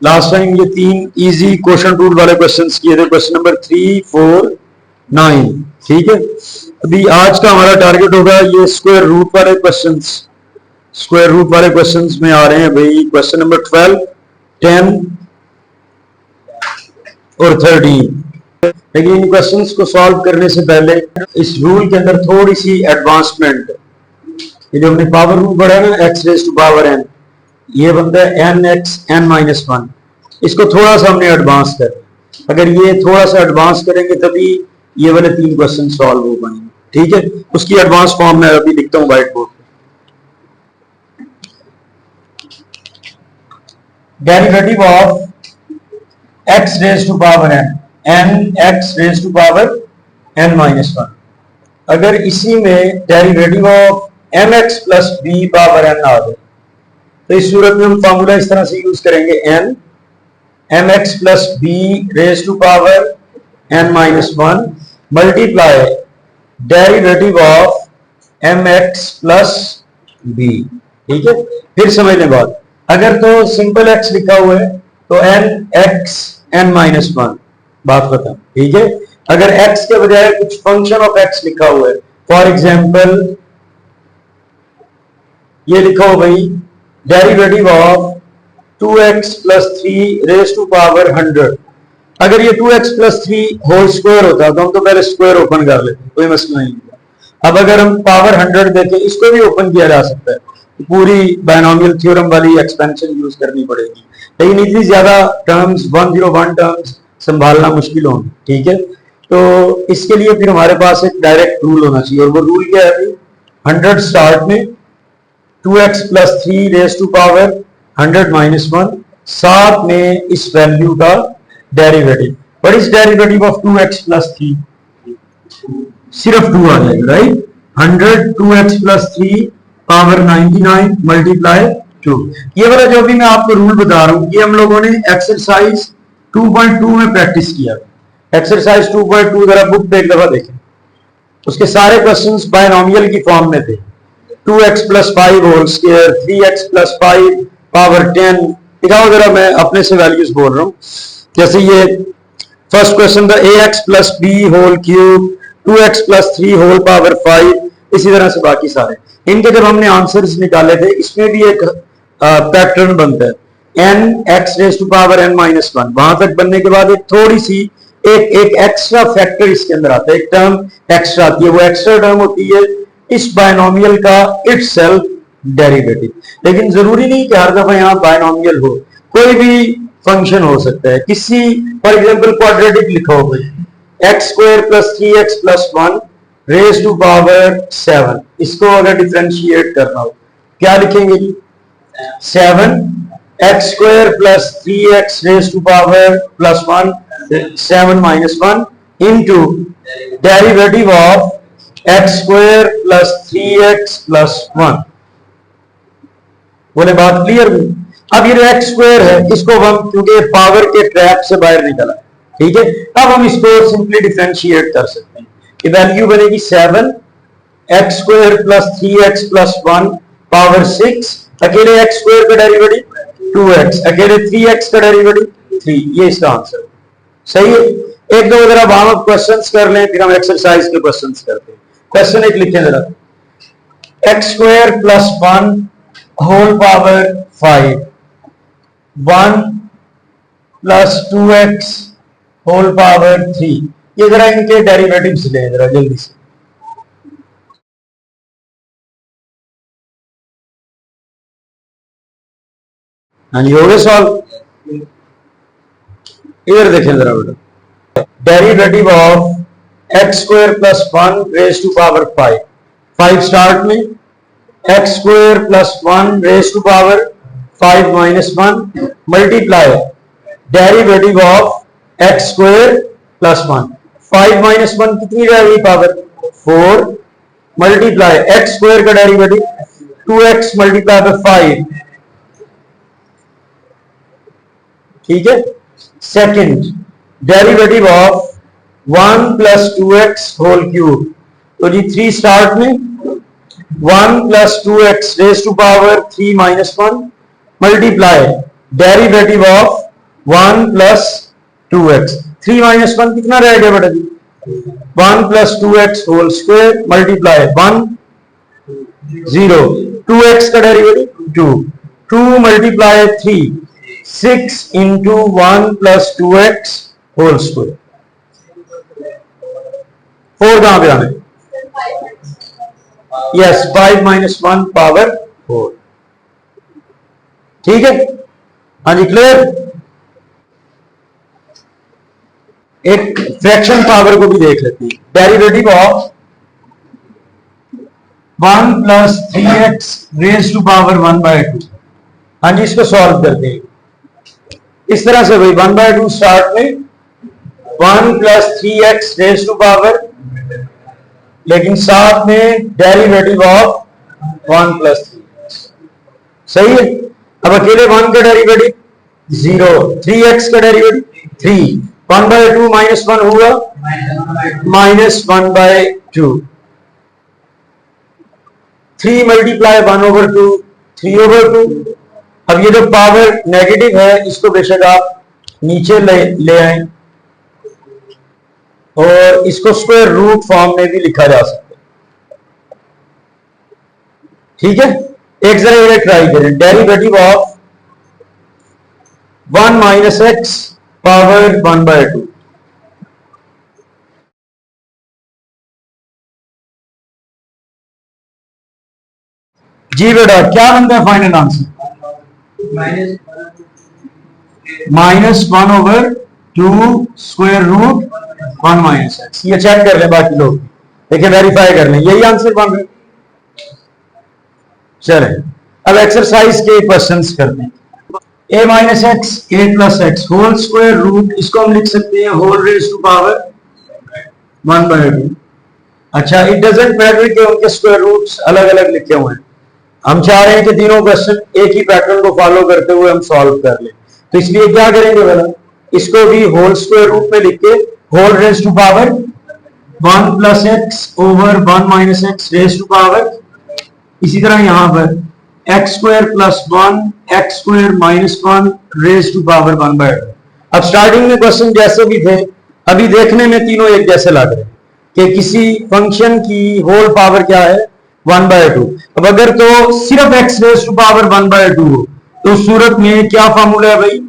Last time ये 3 easy question rule वाले questions किए थे, क्वेश्चन नंबर 3, 4, 9। ठीक है, अभी आज का हमारा टारगेट होगा ये स्क्वायर रूट वाले क्वेश्चंस। स्क्वायर रूट वाले क्वेश्चंस में आ रहे हैं भाई क्वेश्चन नंबर 12, 10 और 13। लेकिन इन क्वेश्चंस को सॉल्व करने से पहले इस रूल के अंदर थोड़ी सी एडवांसमेंट, ये जो हमने पावर रूल पढ़ा है ना, x raise to power n, ये बनता है n(x(n-1), इसको थोड़ा सा हमने एडवांस कर, अगर ये थोड़ा सा एडवांस करेंगे तभी ये वाले 3 क्वेश्चन सॉल्व हो पाएंगे। ठीक है, उसकी एडवांस फॉर्म में अभी लिखता हूं व्हाइट बोर्ड पे। Derivative of x raise to power n, x raise to power n-1, अगर इसी में derivative of mx plus b power n आ जाए तो इस सूरत में हम फॉर्मूला इस तरह से यूज करेंगे, n mx plus b raise to power n-1 multiply derivative of mx plus b। ठीक है, फिर समझने बात, अगर तो सिंपल x लिखा हुआ है तो n x n-1 बात खत्म। ठीक है, अगर x के बजाय कुछ फंक्शन ऑफ x लिखा हुआ है, फॉर एग्जाम्पल ये लिखा हो भाई derivative of 2x plus 3 raise to power 100, अगर ये 2x प्लस 3 होल स्क्वायर होता तो हम तो पहले स्क्वायर ओपन कर लेते, कोई मसला नहीं था। अब अगर हम पावर 100 देखें, इसको भी ओपन किया जा सकता है, तो पूरी बायनोमियल थ्योरम वाली एक्सपेंशन यूज करनी पड़ेगी, लेकिन इतनी ज्यादा टर्म्स 101 टर्म्स संभालना मुश्किल होगी। ठीक है, तो इसके लिए फिर हमारे पास एक डायरेक्ट रूल होना चाहिए, और वो रूल क्या है? 100 स्टार्ट में 2x plus 3 raise to power 100-1, साथ में इस वैल्यू का derivative. What is derivative of 2x plus 3? सिर्फ 2 आ जाएगा, right? 100 2x plus 3 power 99 multiply 2। ये वाला जो भी मैं आपको रूल बता रहा हूं, ये हम लोगों ने एक्सरसाइज 2.2 में प्रैक्टिस किया। एक्सरसाइज 2.2 जरा बुक पे एक दफा देखें, उसके सारे क्वेश्चंस बायनोमियल की फॉर्म में थे। 2x plus 5 whole square, 3x plus 5 power 10, दिखाओ जरा, मैं अपने से वैल्यूज बोल रहा हूं। जैसे ये फर्स्ट क्वेश्चन था ax plus b whole cube, 2x plus 3 whole power 5, इसी तरह से बाकी सारे इनके जब हमने आंसर्स निकाले थे, इसमें भी एक पैटर्न बनता है, n x raise to power n-1। वहां तक बनने के बाद एक थोड़ी सी एक एक्स्ट्रा फैक्टर इसके अंदर आता है, एक टर्म एक्स्ट्रा आती है, वो एक्स्ट्रा टर्म होती है इस बायनोमियल का इटसेल्फ डेरिवेटिव। लेकिन जरूरी नहीं कि हर दफा यहां बायनोमियल हो, कोई भी फंक्शन हो सकता है। किसी फॉर एग्जांपल क्वाड्रेटिक लिखा हो, x square plus 3x plus 1 raise to power 7, इसको अगर डिफरेंशिएट करना हो क्या लिखेंगे जी? 7 x square plus 3x raise to power plus 1 7-1 into derivative of x square plus 3x plus 1। बोले बात क्लियर हुई? अब ये जो एक्स स्क्वायर है, इसको हम क्योंकि पावर के ट्रैप से बाहर निकला, ठीक है, अब हम इसको सिंपली डिफरेंशिएट कर सकते हैं कि वैल्यू बनेगी 7 x square plus 3x plus 1 power 6, अकेले एक्स स्क्वायर का डेरिवेटिव 2x, अकेले 3x का डेरिवेटिव 3, ये इसका आंसर सही है। एक दो अगर आप क्वेश्चंस कर लें, फिर हम एक्सरसाइज के क्वेश्चंस करते हैं। क्वेश्चन एक लिखें जरा, x square plus 1 whole power 5, 1 plus 2x whole power 3, ये जरा इनके डेरिवेटिव्स लें जरा जल्दी से। हाँ जी, हो गए सॉल्व? इधर देखें जरा बेटा, derivative of x square plus 1 raise to power 5, 5 start में, x square plus 1 raise to power 5 minus 1 multiply derivative of x square plus 1, 5 minus 1 कितनी रहेगी? पावर 4 मल्टीप्लाई एक्स स्क्वायर का डेरिवेटिव 2x मल्टीप्लाई बाय 5, ठीक है। Second derivative of 1 plus 2x whole cube, तो जी 3 start में, 1 plus 2x raise to power 3 minus 1 multiply derivative of 1 plus 2x, 3 minus 1 कितना रह गया बेटा जी? 1 plus 2x whole square multiply 1 0, 2x का derivative 2, 2 multiply 3, 6 into 1 plus 2x whole square. 4 कहां पे आने? Yes, 5 minus 1 power 4। ठीक है, हाँ जी, क्लियर। एक फ्रैक्शन पावर को भी देख लेते हैं। Derivative of 1 plus 3x raise to power 1/2। हाँ जी, इसको सॉल्व करते हैं इस तरह से भाई। 1/2 स्टार्ट में 1 plus 3x raise to power, लेकिन साथ में डेरिवेटिव ऑफ 1 प्लस 3x। सही है। अब अकेले 1 का डेरिवेटिव 0, 3x का डेरिवेटिव 3, 1/2 माइनस 1 हुआ -1/2, 3 मल्टीप्लाई 1/2, 3/2। अब ये जो पावर नेगेटिव है इसको बेशक आप नीचे ले आए और इसको स्क्वायर रूट फॉर्म में भी लिखा जा सकता है। ठीक है, एक जरा ये ट्राई करें। Derivative of 1 minus x power 1/2। जी बेटा, क्या बनता है final answer? -1/2 square root 1 minus x. ये चेक कर लें, बाकी लोग देखिए, वेरीफाई कर लें, यही आंसर बन रहा है। चले, अब एक्सरसाइज के क्वेश्चंस करते हैं। a minus x a plus x whole square root, इसको हम लिख सकते हैं होल रेज टू पावर 1/2। अच्छा, इट डजंट मैटर कि उनके स्क्वायर रूट्स अलग अलग लिखे हुए हैं, हम चाह रहे हैं कि तीनों क्वेश्चन एक ही पैटर्न को फॉलो करते हुए हम सॉल्व कर लें। तो इसलिए क्या करेंगे बेटा, इसको भी होल स्क्वायर रूट में लिख के whole raise to power 1 plus x over 1 minus x raise to power, इसी तरह यहां पर x square plus 1 x square minus 1 raise to power 1/2। अब स्टार्टिंग में क्वेश्चन जैसे भी थे, अभी देखने में तीनों एक जैसे लग रहे हैं कि किसी फंक्शन की होल पावर क्या है 1/2। अब अगर तो सिर्फ x रेज टू पावर 1/2 हो तो उस सूरत में क्या फॉर्मूला है भाई?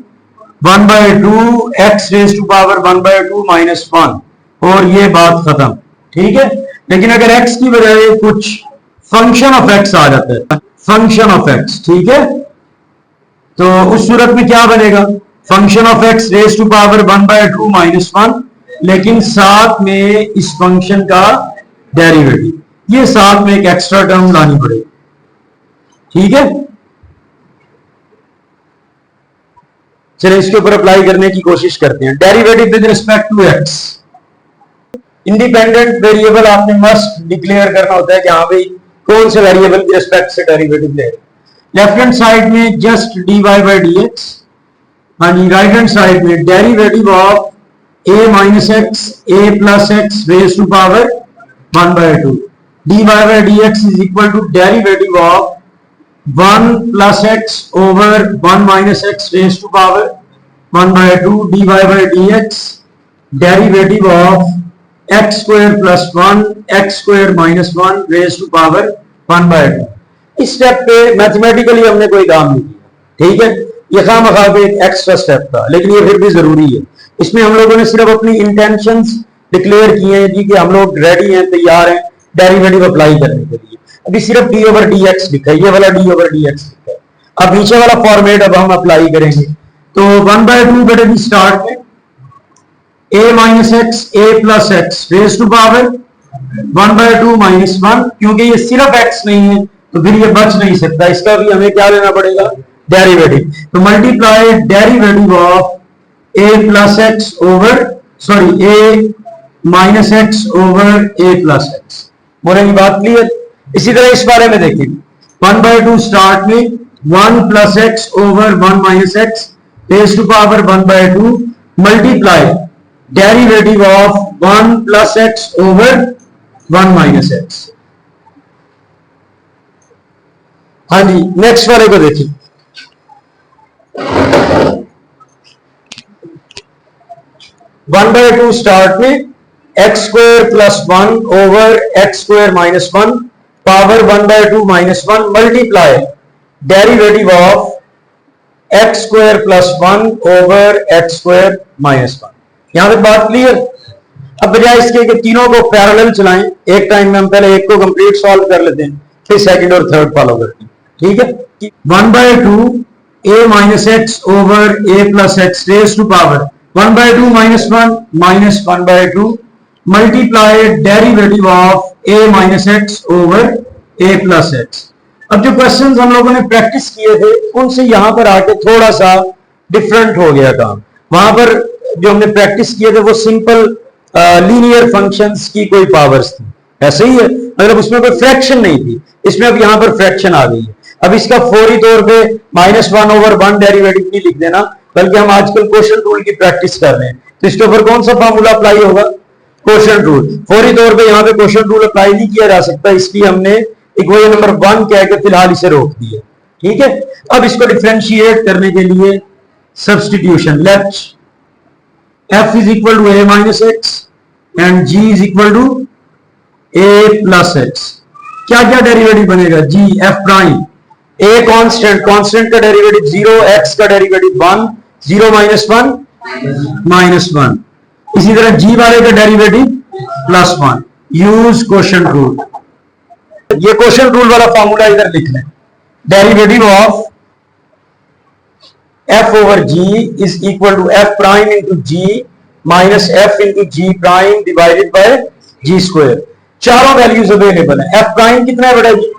1/2 x raise to power 1/2 minus 1, और ये बात खत्म। ठीक है, लेकिन अगर x की बजाय कुछ फंक्शन ऑफ x आ जाता है, फंक्शन ऑफ x, ठीक है, तो उस सूरत में क्या बनेगा? Function of x raise to power 1/2 minus 1, लेकिन साथ में इस फंक्शन का डेरिवेटिव, ये साथ में एक एक्स्ट्रा टर्म लानी पड़ेगी। ठीक है, चलिए इसके ऊपर अप्लाई करने की कोशिश करते हैं। Derivative with respect to x, independent variable आपने मस्ट डिक्लेयर करना होता है कि हाँ भाई कौन से वेरिएबल के रिस्पेक्ट से डेरिवेटिव ले। लेफ्ट हैंड साइड में just dy by d x, हाँ जी, राइट हैंड साइड में derivative of a minus x a plus x raise to power 1/2, dy by dx is equal to derivative of 1 plus x over 1 minus x raised to power 1/2 dy by dx derivative of x square plus 1 x square minus 1 raised to power 1/2। इस step पे mathematically हमने कोई काम नहीं किया। ठीक है, ये खामखा के एक एक्स्ट्रा स्टेप था, लेकिन ये फिर भी जरूरी है। इसमें हम लोगों ने सिर्फ अपनी इंटेंशंस डिक्लेयर किए हैं जी कि हम लोग रेडी हैं, तैयार हैं डेरिवेटिव अप्लाई करने के लिए। अभी सिर्फ डी ओवर डी एक्स लिखा है, ये वाला डी ओवर डी एक्स लिखा है। अब नीचे वाला फॉर्मेट अब हम अप्लाई करेंगे। तो 1/2 बेटे भी स्टार्ट में a minus x a plus x raise to power 1/2 minus 1, क्योंकि ये सिर्फ x नहीं है तो फिर ये बच नहीं सकता, इसका भी हमें क्या लेना पड़ेगा? डेरिवेटिव। तो multiply derivative of a plus x over, sorry, a minus x over a plus x. बोले की बात क्लियर? इसी तरह इस बारे में देखिए, 1/2 स्टार्ट में 1 plus x over 1 minus x raise to power 1/2 multiply derivative of 1 plus x over 1 minus x. हाँ जी, नेक्स्ट वाले को देखिए। 1/2 स्टार्ट में x square plus 1 over x square minus 1 power 1/2 minus 1 multiply derivative of x square plus 1 over x square minus 1। यहां तक बात clear? अब बजाय इसके कि तीनों को पैरेलल चलाएं, एक टाइम में हम पहले एक को कंप्लीट सॉल्व कर लेते हैं, फिर सेकंड और थर्ड फॉलो करते हैं। ठीक है, 1/2 a minus x over a plus x raise to power 1/2 minus 1 minus 1/2 multiply derivative of a minus x over a plus x. अब जो क्वेश्चंस हम लोगों ने प्रैक्टिस किए थे उनसे यहां पर आके थोड़ा सा डिफरेंट हो गया काम। वहां पर जो हमने प्रैक्टिस किए थे वो सिंपल लीनियर फंक्शंस की कोई पावर्स थी, ऐसे ही है, मतलब उसमें कोई फ्रैक्शन नहीं थी। इसमें अब यहां पर फ्रैक्शन आ गई है। अब इसका फौरी तौर पे -1/1 डेरिवेटिव नहीं लिख देना, बल्कि हम आजकल क्वोशिएंट रूल की प्रैक्टिस कर रहे हैं, तो इसके ऊपर कौन सा फार्मूला अप्लाई होगा? Quotient rule. फौरी तौर पे यहां पे क्वोशिएंट रूल अप्लाई नहीं किया जा सकता, इसलिए हमने इक्वेशन नंबर 1 कह के फिलहाल इसे रोक दिया। ठीक है, अब इसको डिफरेंशिएट करने के लिए substitution, let f is equal to a minus x and g is equal to a plus x। क्या क्या डेरिवेटिव बनेगा? g f prime, a constant, constant का डेरिवेटिव 0, x का डेरिवेटिव 1, 0 माइनस 1 माइनस 1, इसी तरह g वाले का derivative plus 1। Use quotient rule. ये क्वोशिएंट रूल वाला फॉर्मूला इधर लिख लें, derivative of f over g is equal to f prime into g minus f into g prime divided by g square। चारों वैल्यूज अवेलेबल है। f prime कितना है बेटा जी?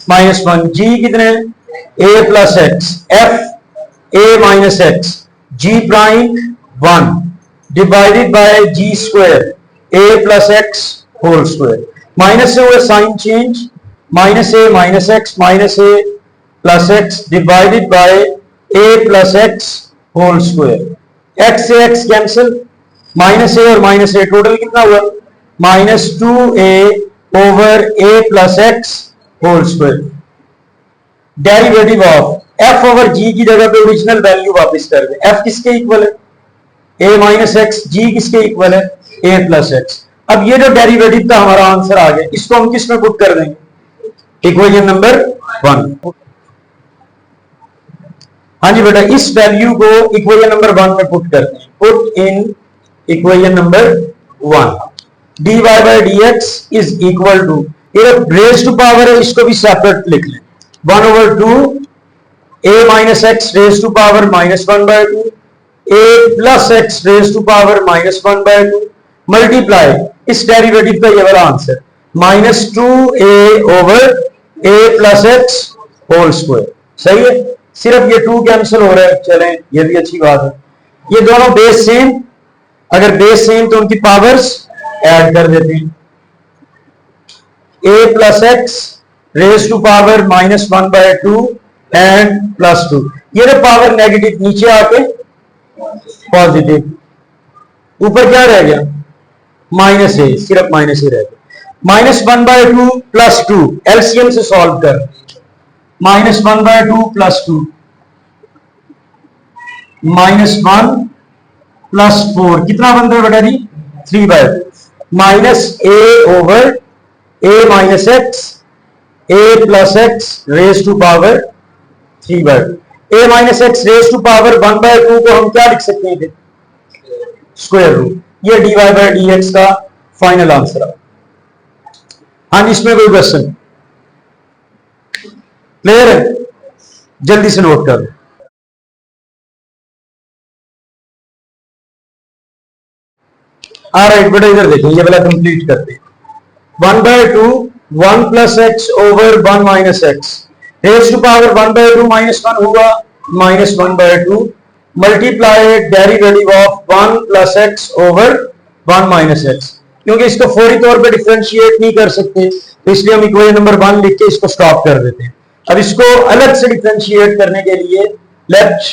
-1। g कितने हैं? a plus x, f a minus x, g prime 1 divided by g square a plus x whole square. Minus से हुए sign change, minus a minus एक्स minus a plus x divided by a plus x whole square. X से x cancel, minus a और minus a total कितना हुआ? -2a over a plus x whole square. Derivative of f over g की जगह पे original value वापस कर दे। f किसके इक्वल है? a minus x. g किसके इक्वल है? a plus x. अब ये जो डेरिवेटिव का हमारा आंसर आ गया, इसको हम किस में पुट कर देंगे? Equation number 1। हाँ जी बेटा, इस वैल्यू को इक्वेशन नंबर 1 में पुट करते हैं। Put in equation number 1, dy by dx is equal to, ये रेज टू पावर है, इसको भी सेपरेट लिख लें, 1/2 a minus x raise to power -1/2 a plus x raise to power -1/2 multiply इस डेरिवेटिव का ये वाला answer -2a over a plus x whole square. सही है, सिर्फ ये 2 कैंसिल हो रहा है, चलें ये भी अच्छी बात है। ये दोनों बेस सेम, अगर बेस सेम तो उनकी पावर्स ऐड कर देते हैं। a plus x raise to power -1/2 and +2, ये तो पावर नेगेटिव नीचे आके पॉजिटिव, ऊपर क्या रह गया? माइनस ए, सिर्फ माइनस ए रह गया। -1/2 +2 एलसीएम से सॉल्व कर, -1/2 +2 -1 +4 कितना बनता है बेटा जी? 3/2 minus a over a minus x a plus x raise to power 3/2। a minus x raise to power 1/2 को हम क्या लिख सकते हैं? Square root. ये dy by dx का फाइनल आंसर है। हाँ, इसमें कोई क्वेश्चन क्लियर है? जल्दी से नोट कर लो। ऑलराइट बेटा, इधर देखिए, ये वाला कंप्लीट करते हैं। 1/2 1 plus x over 1 minus x raise to power 1/2 -1 होगा -1/2 multiply derivative of 1 plus x over 1 minus x. क्योंकि इसको फौरी तौर पे डिफरेंशिएट नहीं कर सकते, तो इसलिए हम इक्वेशन नंबर 1 लिख के इसको स्टॉप कर देते हैं। अब इसको अलग से डिफरेंशिएट करने के लिए late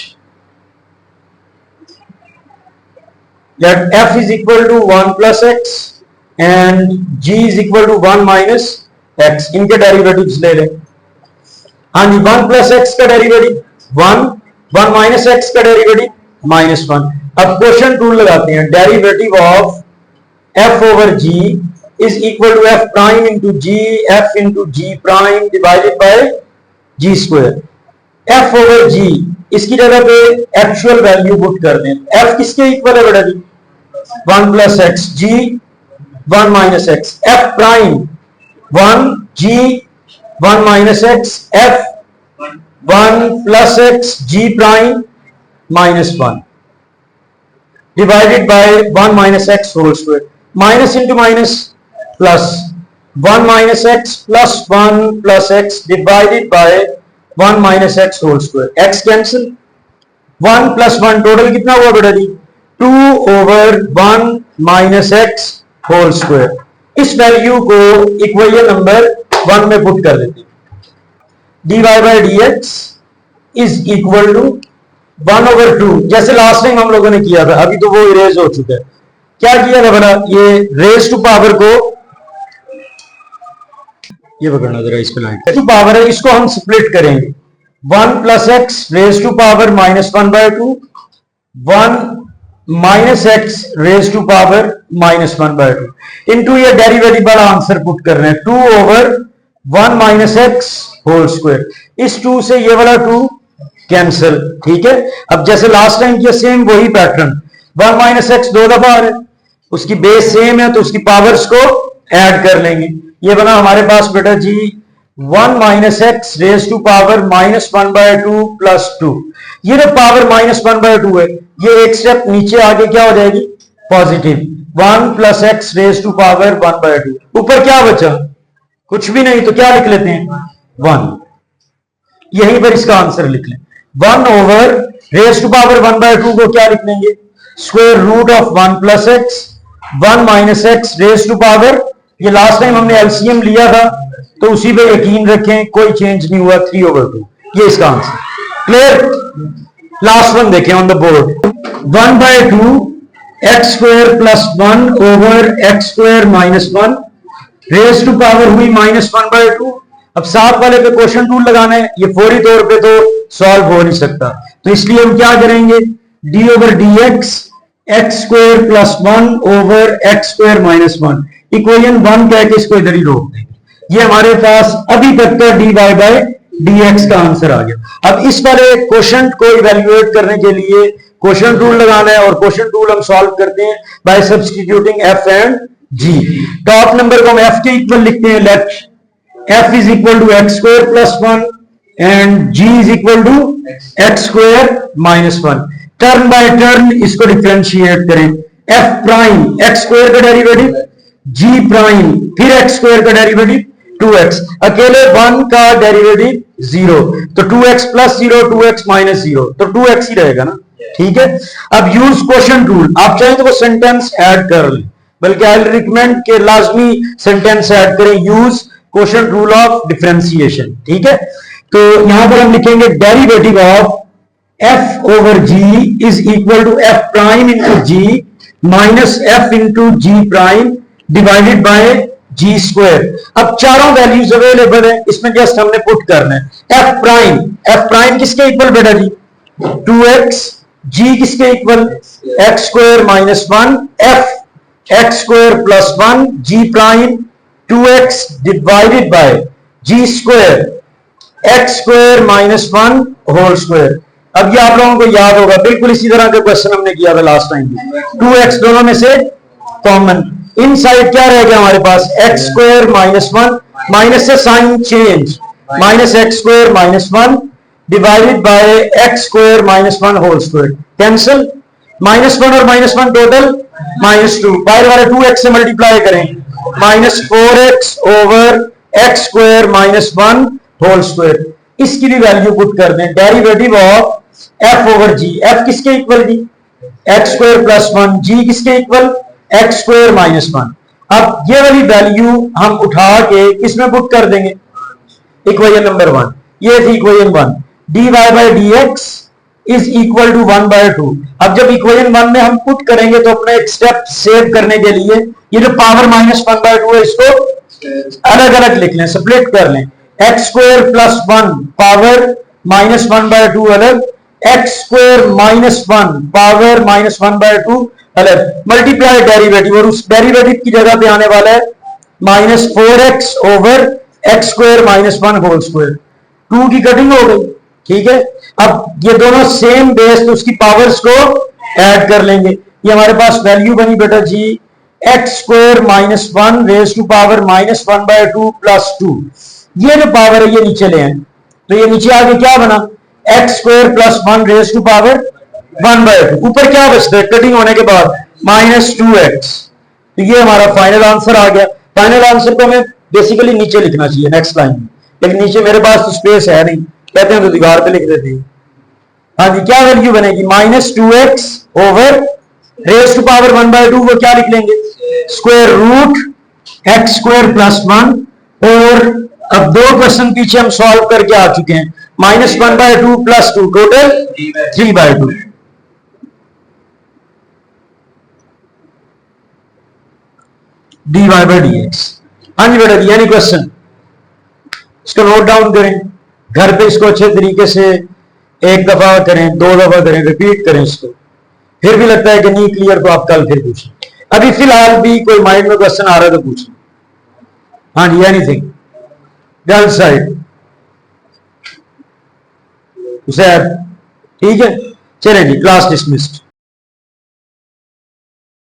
f is equal to 1 plus x and g is equal to 1 minus x, इनके डेरिवेटिव्स ले लें। हाँ जी, 1 प्लस एक्स का डेरिवेटिव 1, 1 माइनस एक्स का डेरिवेटिव -1। अब क्वेश्चन टूल लगाते हैं, derivative of f over g is equal to f prime into g f into g prime divided by g square. f over g इसकी जगह पे actual value put कर दें। f किसके इक्वल है बेटा जी? 1 plus x, g 1 minus x, f prime 1 g 1 minus x, f 1 plus x g prime -1 divided by 1 minus x whole square. Minus into minus plus 1 minus x plus 1 plus x divided by 1 minus x whole square. X cancel, 1 plus 1 total कितना हुआ बेटा जी? 2 over 1 minus x whole square. इस value को equation number 1 में put कर देते हैं। dy by d x is equal to 1 over 2, जैसे लास्ट टाइम हम लोगों ने किया था, अभी तो वो इरेज हो चुका है। क्या किया था बना? ये रेज टू पावर को, ये पकड़ना जरा, इस पे लाइट टू पावर है, इसको हम स्प्लिट करेंगे। 1 plus x raise to power -1 by 2, 1 minus x raise to power -1 by 2 into ये डेरिवेटिव वाला आंसर पुट कर रहे हैं 2 over 1 minus x whole square. इस 2 से ये वाला 2 कैंसिल, ठीक है। अब जैसे लास्ट टाइम किया सेम वही पैटर्न, 1 माइनस एक्स 2 दफा है, उसकी बेस सेम है तो उसकी पावर्स को ऐड कर लेंगे। ये बना हमारे पास बेटा जी 1 minus x raise to power -1 by 2 plus 2। ये जो पावर -1 बाय 2 है, ये एक स्टेप नीचे आगे क्या हो जाएगी? Positive 1 plus x raise to power 1 by 2। ऊपर क्या बचा? कुछ भी नहीं, तो क्या लिख लेते हैं? 1। यहीं पर इसका आंसर लिख लें। 1 over raise to power 1 by 2 को क्या लिख लेंगे? Square root of 1 plus x 1 minus x raise to power, ये लास्ट टाइम हमने एलसीएम लिया था तो उसी पे यकीन रखें, कोई चेंज नहीं हुआ, 3 ओवर 2। ये इसका आंसर क्लियर। लास्ट वन देखें on the board, 1 by 2 x square plus 1 over x square -1 raise to power हुई -1 बाय 2। अब साथ वाले पे क्वेश्चन टूल लगाना है, ये फौरी तौर पे तो सॉल्व हो नहीं सकता, तो इसलिए हम क्या करेंगे? D over D x x square plus 1 over x square -1 equation 1 कह के इसको इधर ही रोक देंगे। ये हमारे पास अभी तक का d y by d x का आंसर आ गया। अब इस वाले क्वेश्चन को इवेल्युएट करने के लिए क्वेश्चन टूल लगाना है, और क्वेश्चन टूल हम सॉल्व करते हैं by substituting f and g. Top number को हम एफ के इक्वल लिखते हैं, let f is equal to x square plus 1 and g is equal to x square -1। Turn by turn इसको डिफरेंशिएट करें। एफ प्राइम एक्स स्क्वायर का derivative, g prime फिर x square का डेरिवेटिव 2x, अकेले 1 का derivative 0, तो 2x plus 0 2x minus 0, तो 2x ही रहेगा ना, ठीक है। अब यूज क्वेश्चन टूल, आप चाहें तो वो सेंटेंस ऐड कर लें, बल्कि आई विल रिकमेंड के लाजमी सेंटेंस ऐड करें, use question rule of differentiation, ठीक है। तो यहां पर हम लिखेंगे derivative of f over g is equal to f prime into g minus f into g prime divided by g square. अब चारों वैल्यूज अवेलेबल है, इसमें जस्ट हमने पुट करना है। f प्राइम किसके इक्वल बेटा जी? 2x, g किसके equal? x square -1, f x square plus 1, g prime 2x divided by g square x square -1 whole square. अब ये आप लोगों को याद होगा, बिल्कुल इसी तरह का क्वेश्चन हमने किया था लास्ट टाइम भी। 2x दोनों में से कॉमन, इन साइड क्या रह गया हमारे पास? x स्क्वायर -1, माइनस से sign change, minus x square -1 divided by x square -1 whole square, cancel, -1 और -1 टोटल -2, बाहर वाले 2x से मल्टीप्लाई करें, -4x over x square -1 whole square. इसकी भी वैल्यू पुट कर दें, derivative of f over g, f किसके इक्वल जी? x स्क्वायर प्लस 1, g किसके इक्वल? x square -1। अब ये वाली वैल्यू हम उठा के किसमें पुट कर देंगे? इक्वेशन नंबर 1, ये थी equation 1, dy by d x is equal to 1 by 2। अब जब इक्वेशन 1 में हम पुट करेंगे तो अपना एक स्टेप सेव करने के लिए ये जो पावर -1 बाय 2 है इसको अलग अलग लिख लें, स्प्लिट कर लें। X square plus 1 power -1 by 2 अलग, x square minus one power minus one by two multiply derivative, और उस डेरिवेटिव की जगह पे आने वाला है minus four x over x square minus one whole square. Two की कटिंग हो गई, ठीक है। अब ये दोनों सेम बेस, तो उसकी पावर्स को ऐड कर लेंगे। ये हमारे पास वैल्यू बनी बेटा जी x square minus one raise to power minus one by two plus two. ये जो पावर है ये नीचे ले आए, तो ये नीचे आके क्या बना x square plus one raise to power one by two. ऊपर क्या बचता है कटिंग होने के बाद माइनस टू एक्स। तो ये हमारा फाइनल आंसर आ गया। फाइनल आंसर को हमें बेसिकली नीचे लिखना चाहिए नेक्स्ट लाइन में, लेकिन नीचे मेरे पास तो स्पेस है नहीं, कहते हैं तो दीवार पे लिख देते हैं। हाँ जी, क्या वैल्यू बनेगी minus two x over raise to power one by two, वो क्या लिख लेंगे square root x square plus one. और अब दो क्वेश्चन पीछे हम सॉल्व करके आ चुके हैं, minus one by two plus two, total three by two. dy by d x. हाँ जी बेटा, यानी क्वेश्चन इसको नोट डाउन करें, घर पे इसको अच्छे तरीके से एक दफा करें, दो दफा करें, रिपीट करें इसको। फिर भी लगता है कि नहीं क्लियर तो आप कल फिर पूछें। अभी फिलहाल भी कोई माइंड में क्वेश्चन आ रहा है तो पूछें। हाँ जी, एनीथिंग गर्ल साइड ठीक है, चलें जी, क्लास डिसमिस्ड।